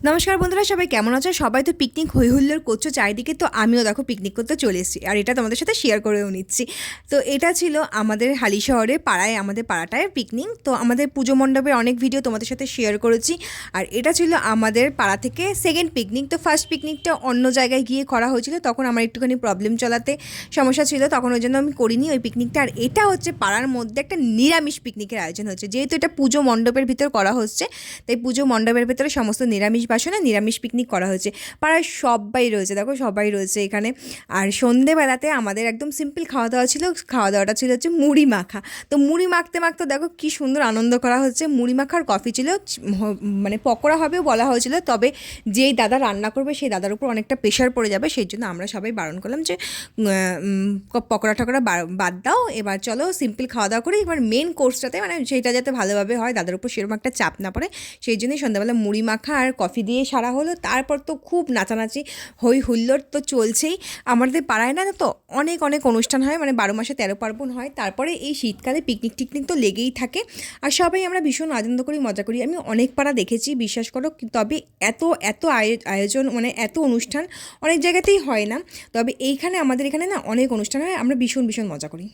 নমস্কার বন্ধুরা, সবাই কেমন আছো? সবাই তো পিকনিক হই হুল্লোড় করছো চারিদিকে, তো আমিও দেখো পিকনিক করতে চলে এসেছি, আর এটা তোমাদের সাথে শেয়ার করেও নিচ্ছি। তো এটা ছিল আমাদের হালি শহরে পাড়ায়, আমাদের পাড়াটায় পিকনিক। তো আমাদের পুজো মণ্ডপের অনেক ভিডিও তোমাদের সাথে শেয়ার করেছি, আর এটা ছিল আমাদের পাড়া থেকে সেকেন্ড পিকনিক। তো ফার্স্ট পিকনিকটা অন্য জায়গায় গিয়ে করা হয়েছিল, তখন আমার একটুখানি প্রবলেম চলাতে সমস্যা ছিল, তখন ওই জন্য আমি করিনি ওই পিকনিকটা। আর এটা হচ্ছে পাড়ার মধ্যে একটা নিরামিষ পিকনিকের আয়োজন হচ্ছে, যেহেতু এটা পুজো মণ্ডপের ভিতর করা হচ্ছে, তাই পুজো মণ্ডপের ভিতরে সমস্ত নিরামিষ বাসনে নিরামিষ পিকনিক করা হয়েছে। পাড়ায় সবাই রয়েছে, দেখো সবাই রয়েছে এখানে। আর সন্ধেবেলাতে আমাদের একদম সিম্পল খাওয়া দাওয়া ছিল, খাওয়া দাওয়াটা ছিল হচ্ছে মুড়ি মাখা। তো মুড়ি মাখতে মাখতে দেখো কী সুন্দর আনন্দ করা হচ্ছে। মুড়ি মাখার কফি ছিল, মানে পকোড়া হবেও বলা হয়েছিল, তবে যেই দাদা রান্না করবে সেই দাদার উপর অনেকটা প্রেশার পড়ে যাবে, সেই জন্য আমরা সবাই বারণ করলাম যে পকোড়া টকোড়া বাদ দাও, এবার চলো সিম্পল খাওয়া দাওয়া করি। এবার মেন কোর্সটাতে মানে সেইটা যাতে ভালোভাবে হয়, দাদার উপর সেরকম একটা চাপ না পড়ে, সেই জন্যই সন্ধ্যাবেলা মুড়ি মাখা আর কফি দিয়ে সারা হলো। তারপর তো খুব নাচানাচি হই হুল্লোড় তো চলছেই। আমাদের পাড়ায় না তো অনেক অনেক অনুষ্ঠান হয়, মানে 12 মাসে 13 পার্বণ হয়। তারপরে এই শীতকালে পিকনিক টিকনিক তো লেগেই থাকে, আর সবাই আমরা ভীষণ আনন্দ করি, মজা করি। আমি অনেক পাড়া দেখেছি, বিশ্বাস করো, তবে এত এত আয়োজন, মানে এত অনুষ্ঠান অনেক জায়গাতেই হয় না, তবে এইখানে আমাদের এখানে না অনেক অনুষ্ঠান হয়, আমরা ভীষণ ভীষণ মজা করি।